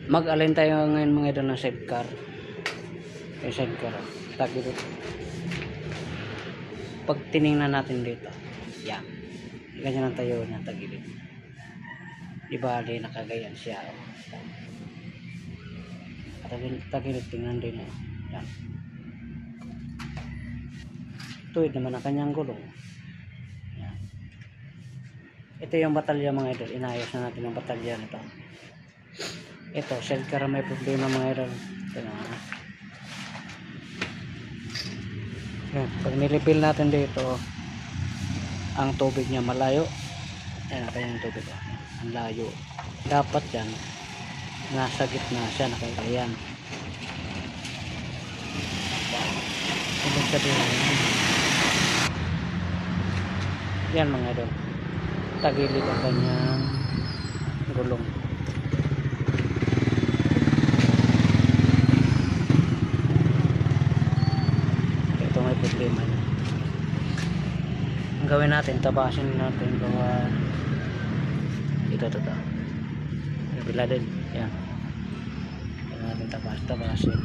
Mag-alin tayo ngayon mga idol ng sidecar. Yung sidecar, tagilid. Pag tiningnan natin dito, yan. Ganyan ang tayo niya, tagilid. Di bali, nakagayan siya. Tagilid, tingnan din. Yan. Tuwid naman ang kanyang gulong. Yan. Ito yung batalya mga idol. Inayos na natin ang batalya nito. Ito, sidecar may problema mga idol. Ito na. Yan. Pag nilipil natin dito, ang tubig niya malayo. Ayan, kanyang tubig. Ang layo. Dapat yan, nasa gitna siya, nakagayan. Ibig sabihin, yan mga idol. Tagilid ang kanyang gulong. Ito may problema niya. Ang gawin natin, tabasin natin gawa ito. Bila din. Yan. Kaya natin tabasin.